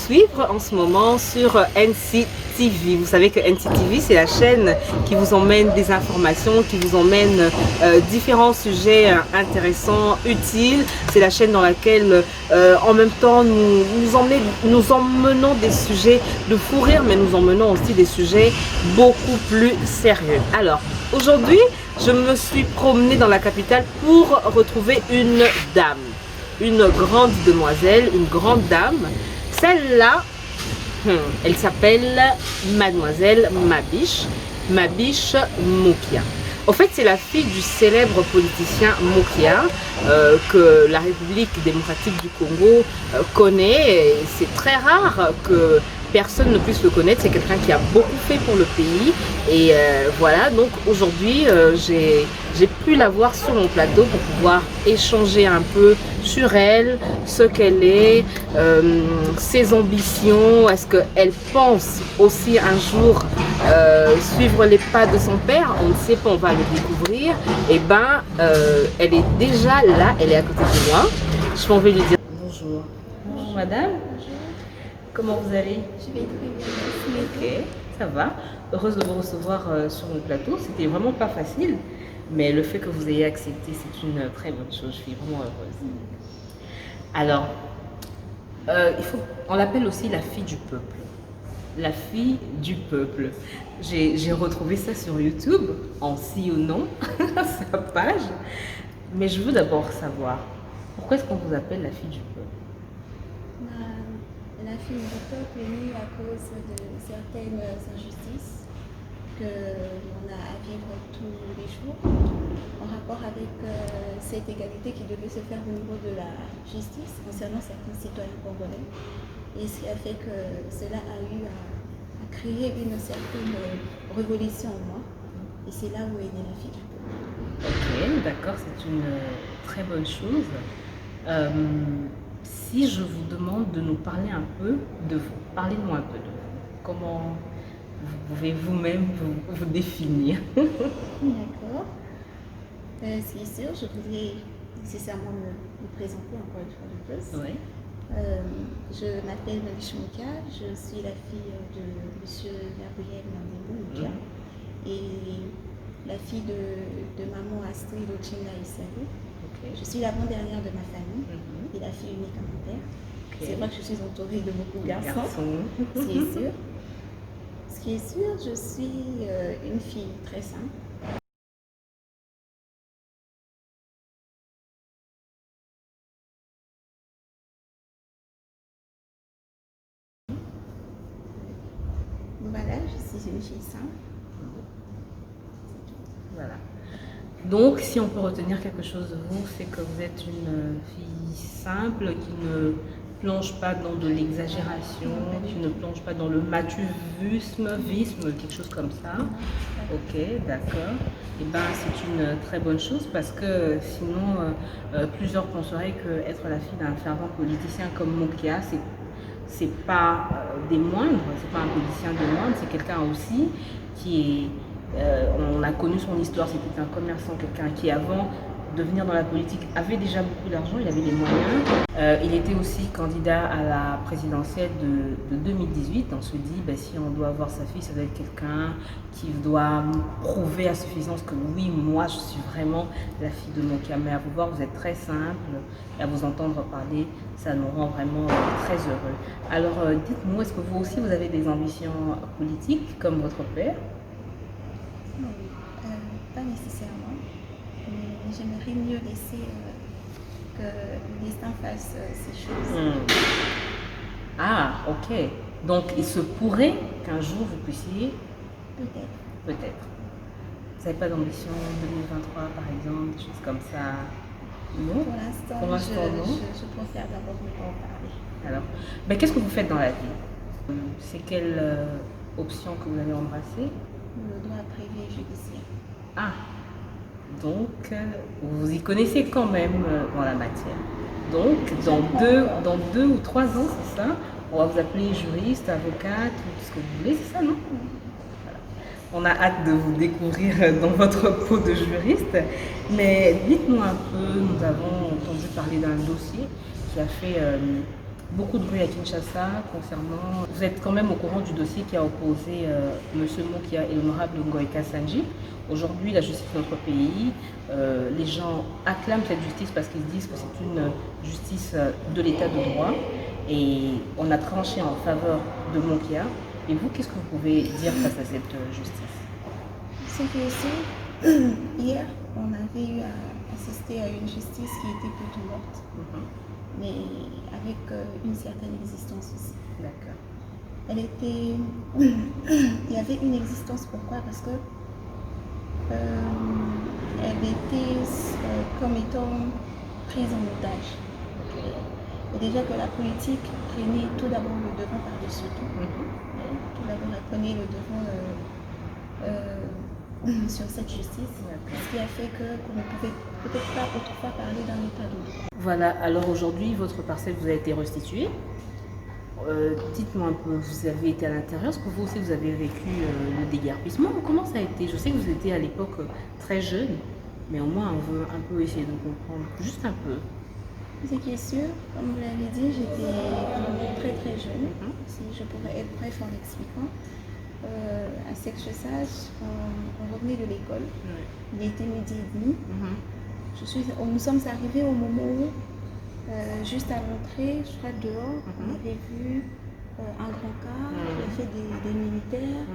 suivre en ce moment sur NCTV. Vous savez que NCTV, c'est la chaîne qui vous emmène des informations, qui vous emmène différents sujets intéressants, utiles. C'est la chaîne dans laquelle, en même temps, nous emmenons des sujets de fou rire, mais nous emmenons aussi des sujets beaucoup plus sérieux. Alors, aujourd'hui, je me suis promenée dans la capitale pour retrouver une dame. Une grande demoiselle, une grande dame. Celle-là, elle s'appelle Mademoiselle Mabiche Moukia. En fait, c'est la fille du célèbre politicien Moukia que la République démocratique du Congo connaît. C'est très rare que personne ne puisse le connaître. C'est quelqu'un qui a beaucoup fait pour le pays. Et voilà, donc aujourd'hui, j'ai pu la voir sur mon plateau pour pouvoir échanger un peu sur elle, ce qu'elle est, ses ambitions. Est-ce qu'elle pense aussi un jour suivre les pas de son père? On ne sait pas, on va le découvrir. Et ben, elle est déjà là, elle est à côté de moi. Je m'en vais lui dire bonjour. Bonjour madame. Comment vous allez? Je vais très bien. Ok, ça va. Heureuse de vous recevoir sur mon plateau. C'était vraiment pas facile, mais le fait que vous ayez accepté, c'est une très bonne chose. Je suis vraiment heureuse. Alors, on l'appelle aussi la fille du peuple. La fille du peuple. J'ai retrouvé ça sur YouTube en sillonnant sa page. Mais je veux d'abord savoir, pourquoi est-ce qu'on vous appelle la fille du peuple? La fille du peuple est née à cause de certaines injustices que l'on a à vivre tous les jours en rapport avec cette égalité qui devait se faire au niveau de la justice concernant certains citoyens congolais. Et ce qui a fait que cela a eu à créer une certaine révolution en moi. Et c'est là où est née la fille du peuple. Ok, d'accord, c'est une très bonne chose. Si je vous demande de nous parler un peu de vous, parlez-moi un peu de vous. Comment vous pouvez vous-même vous définir? D'accord. C'est sûr, je voudrais nécessairement me présenter encore une fois de plus. Oui. Je m'appelle Mabiche Moukia, je suis la fille de M. Gabriel Moukia et la fille de maman Astrid Ochinga Issaou. Okay. Je suis l'avant-dernière de ma famille et la fille unique à mon père. Okay. C'est vrai que je suis entourée de beaucoup de garçons, ce qui est sûr. Ce qui est sûr, je suis une fille très simple. Voilà, je suis une fille simple. Voilà. Donc, si on peut retenir quelque chose de vous, c'est que vous êtes une fille simple, qui ne plonge pas dans de l'exagération, qui ne plonge pas dans le matuvisme, quelque chose comme ça. Ok, d'accord. Et ben, c'est une très bonne chose parce que sinon, plusieurs penseraient qu'être la fille d'un fervent politicien comme Moukia, c'est pas des moindres, c'est pas un politicien des moindres, c'est quelqu'un aussi qui est... on a connu son histoire, c'était un commerçant, quelqu'un qui avant de venir dans la politique avait déjà beaucoup d'argent, il avait les moyens. Il était aussi candidat à la présidentielle de 2018. On se dit, ben, si on doit avoir sa fille, ça doit être quelqu'un qui doit prouver à suffisance que oui, moi je suis vraiment la fille de Moukia. Mais à vous voir, vous êtes très simple, et à vous entendre parler, ça nous rend vraiment très heureux. Alors dites-nous, est-ce que vous aussi vous avez des ambitions politiques comme votre père? Non, pas nécessairement, mais j'aimerais mieux laisser que le destin fasse ces choses. Ah, ok. Donc, il se pourrait qu'un jour vous puissiez... Peut-être. Peut-être. Vous n'avez pas d'ambition 2023, par exemple, des choses comme ça? Non. Pour l'instant, je préfère d'abord ne pas en parler. Alors, ben, qu'est-ce que vous faites dans la vie? C'est quelle option que vous avez embrassée? Le droit privé judiciaire. Ah, donc vous y connaissez quand même dans la matière. Donc, dans deux ou 3 ans, c'est ça, on va vous appeler juriste, avocate, tout ce que vous voulez, c'est ça, non? Voilà. On a hâte de vous découvrir dans votre peau de juriste. Mais dites-nous un peu, nous avons entendu parler d'un dossier qui a fait beaucoup de bruit à Kinshasa concernant... Vous êtes quand même au courant du dossier qui a opposé M. Mokia et l'honorable Ngoïka Sanji. Aujourd'hui, la justice de notre pays, les gens acclament cette justice parce qu'ils disent que c'est une justice de l'état de droit. Et on a tranché en faveur de Mokia. Et vous, qu'est-ce que vous pouvez dire face à cette justice? C'est que ici, hier, on avait eu à assister à une justice qui était plutôt morte, mais avec une certaine existence aussi. D'accord. Elle était... Il y avait une existence, pourquoi? Parce que elle était comme étant prise en otage. Et déjà que la politique prenait tout d'abord le devant par-dessus tout. Tout d'abord, elle prenait le devant sur cette justice, ce qui a fait qu'on ne pouvait peut-être pas autrefois parler d'un état de droit. Voilà, alors aujourd'hui, votre parcelle vous a été restituée. Dites-moi un peu, vous avez été à l'intérieur, est-ce que vous aussi vous avez vécu le déguerpissement? Comment ça a été? Je sais que vous étiez à l'époque très jeune, mais au moins on veut un peu essayer de comprendre, juste un peu. Ce qui est sûr, comme vous l'avez dit, j'étais très très jeune, si je pourrais être bref en l'expliquant. À ce que je sache, on revenait de l'école, il était midi et demi. Nous sommes arrivés au moment où, juste à l'entrée, je crois dehors, on avait vu un grand car, il y avait des militaires,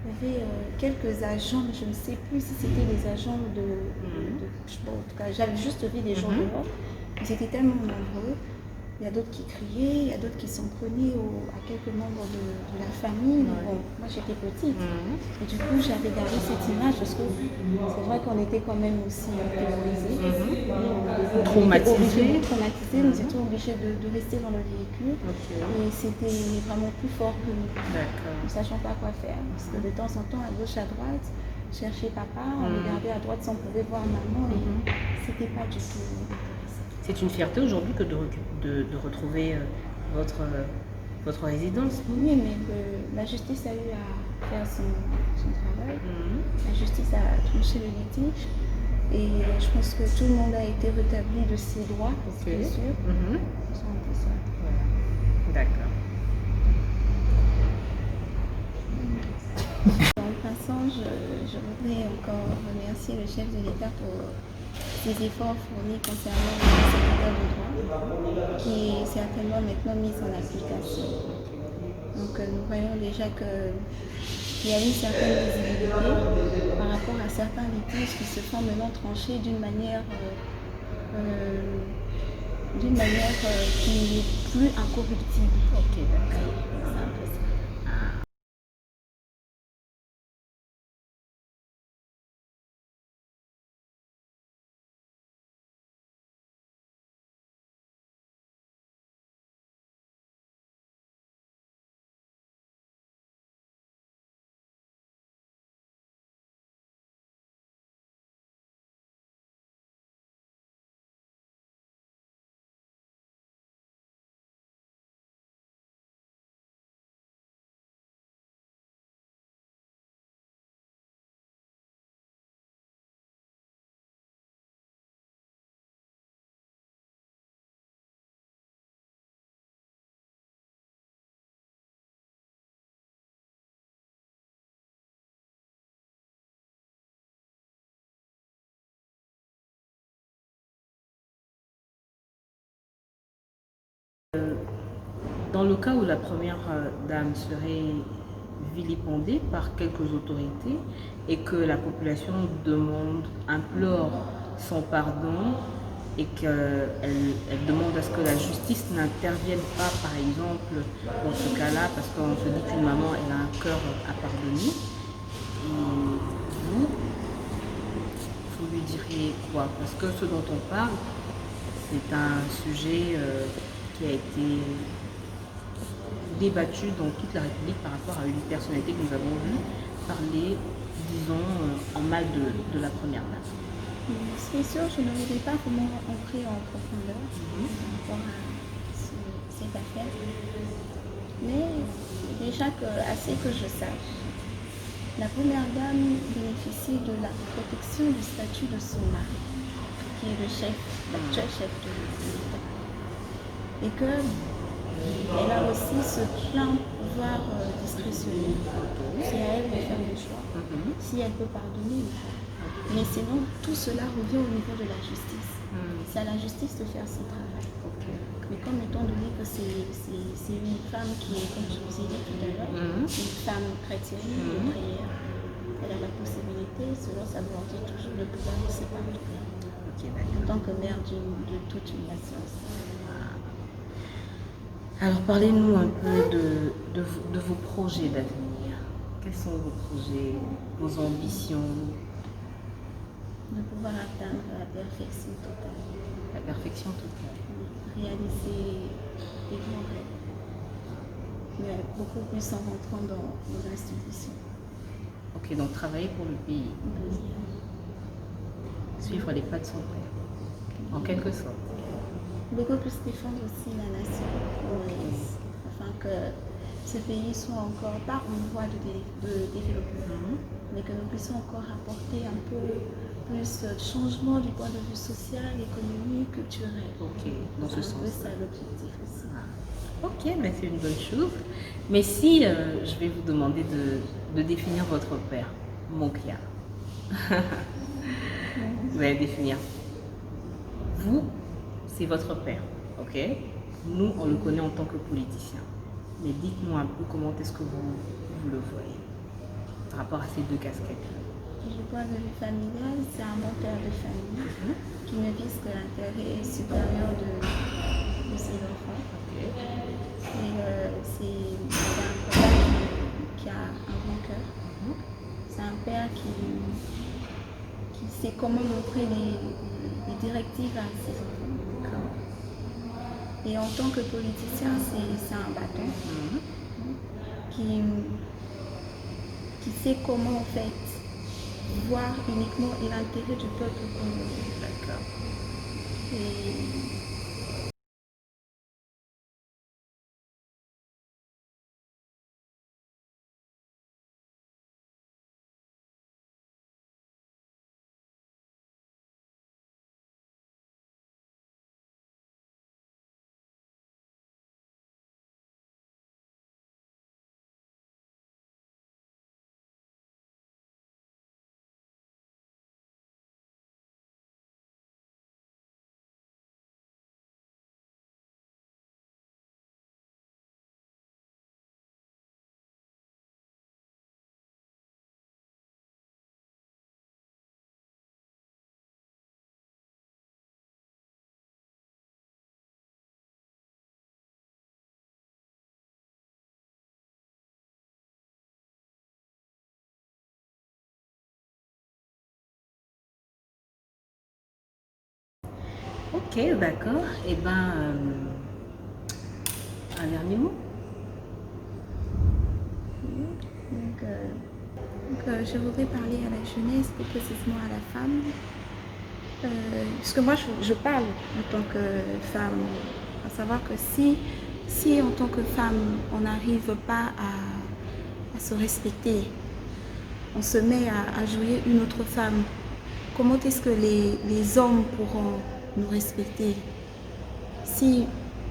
il y avait quelques agents, mais je ne sais plus si c'était des agents bon, en tout cas, j'avais juste vu des gens dehors, ils étaient tellement nombreux. Il y a d'autres qui criaient, il y a d'autres qui s'en prenaient à quelques membres de la famille. Mais bon, moi j'étais petite. Et du coup, j'avais gardé cette image parce que c'est vrai qu'on était quand même aussi terrorisés. Traumatisés. Nous étions obligés de rester dans le véhicule. Et c'était vraiment plus fort que nous. Ne sachant pas quoi faire. Parce que de temps en temps, à gauche, à droite, chercher papa, on regardait à droite si on pouvait voir maman. Et c'était pas du tout. C'est une fierté aujourd'hui que de retrouver votre résidence. Oui, mais la justice a eu à faire son travail. La justice a tranché le litige. Et je pense que tout le monde a été rétabli de ses droits, c'est sûr. C'est un peu ça. Voilà. D'accord. En passant, je voudrais encore remercier le chef de l'État pour ses efforts fournis concernant cet état de droit, qui est certainement maintenant mis en application. Donc nous voyons déjà qu'il y a une certaine visibilité par rapport à certains litiges qui se font maintenant trancher d'une manière qui n'est plus incorruptible. Ok, d'accord. C'est un peu ça. Dans le cas où la première dame serait vilipendée par quelques autorités et que la population implore son pardon et qu'elle demande à ce que la justice n'intervienne pas, par exemple, dans ce cas-là, parce qu'on se dit qu'une maman, elle a un cœur à pardonner. Et vous lui diriez quoi? Parce que ce dont on parle, c'est un sujet qui a été débattu dans toute la République par rapport à une personnalité que nous avons vue parler, disons, en mal de la première dame. Ce qui est sûr, je ne voudrais pas vraiment entrer en profondeur par rapport à cette affaire. Mais déjà assez que je sache, la première dame bénéficie de la protection du statut de son mari, qui est le chef, l'actuel chef de l'État. Et que Elle a aussi ce plein pouvoir discrétionnaire. C'est à elle de faire le choix. Si elle peut pardonner ou pas. Mais sinon, tout cela revient au niveau de la justice. C'est à la justice de faire son travail. Mais comme étant donné que c'est une femme qui est, comme je vous ai dit tout à l'heure, une femme chrétienne de prière, elle a la possibilité, selon sa volonté, toujours de pouvoir laisser pardonner. En tant que mère de toute une nation. Alors parlez-nous un peu de vos projets d'avenir. Quels sont vos projets, vos ambitions? De pouvoir atteindre la perfection totale. La perfection totale. Réaliser des grands rêves. Mais beaucoup plus en rentrant dans nos institutions. Ok, donc travailler pour le pays. Suivre les pas de son père. En quelque sorte. Beaucoup plus défendre aussi la nation congolaise, afin que ce pays soit encore pas en voie de développement, mais que nous puissions encore apporter un peu plus de changement du point de vue social, économique, culturel. Ok, dans ce sens. C'est ça l'objectif aussi. Ok, ben c'est une bonne chose. Mais si je vais vous demander de définir votre père, Mokia, vous allez définir. Vous, c'est votre père, ok? Nous, on le connaît en tant que politicien. Mais dites-nous un peu comment est-ce que vous le voyez par rapport à ces deux casquettes. Du point de vue familial, c'est un bon père de famille qui ne vise que l'intérêt supérieur de ses enfants. Et c'est un père qui a un bon cœur. C'est un père qui sait comment montrer les directives à ses enfants. Et en tant que politicien, c'est un bâton qui sait comment en fait voir uniquement l'intérêt du peuple congolais. D'accord. Ok, d'accord. Eh ben, un dernier mot. Je voudrais parler à la jeunesse, plus précisément à la femme. Parce que moi, je parle en tant que femme. À savoir que si en tant que femme, on n'arrive pas à se respecter, on se met à jouer une autre femme, comment est-ce que les hommes pourront nous respecter? Si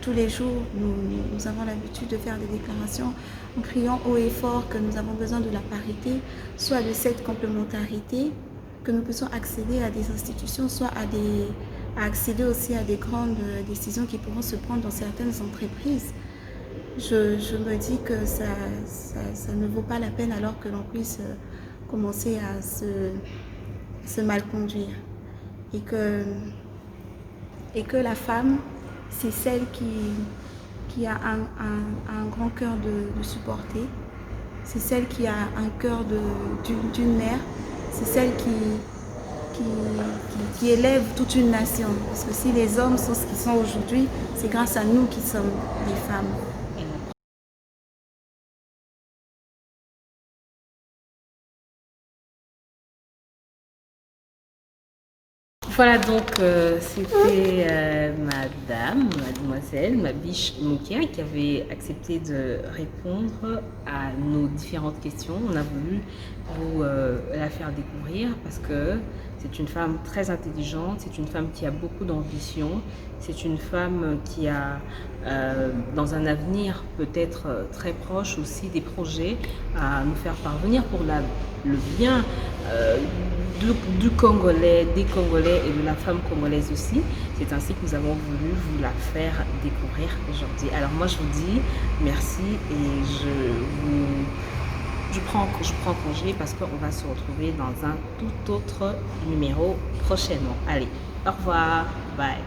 tous les jours, nous avons l'habitude de faire des déclarations en criant haut et fort que nous avons besoin de la parité, soit de cette complémentarité, que nous puissions accéder à des institutions, soit à accéder aussi à des grandes décisions qui pourront se prendre dans certaines entreprises. Je me dis que ça ne vaut pas la peine alors que l'on puisse commencer à se mal conduire. Et que la femme, c'est celle qui a un grand cœur de supporter. C'est celle qui a un cœur d'une mère. C'est celle qui élève toute une nation. Parce que si les hommes sont ce qu'ils sont aujourd'hui, c'est grâce à nous qui sommes les femmes. Voilà donc c'était mademoiselle Mabiche Moukia qui avait accepté de répondre à nos différentes questions. On a voulu vous la faire découvrir parce que c'est une femme très intelligente, c'est une femme qui a beaucoup d'ambition, c'est une femme qui a dans un avenir peut-être très proche aussi des projets à nous faire parvenir pour le bien du Congolais, des Congolais et de la femme congolaise aussi. C'est ainsi que nous avons voulu vous la faire découvrir aujourd'hui. Alors moi je vous dis merci et je prends congé parce qu'on va se retrouver dans un tout autre numéro prochainement. Allez, au revoir, bye.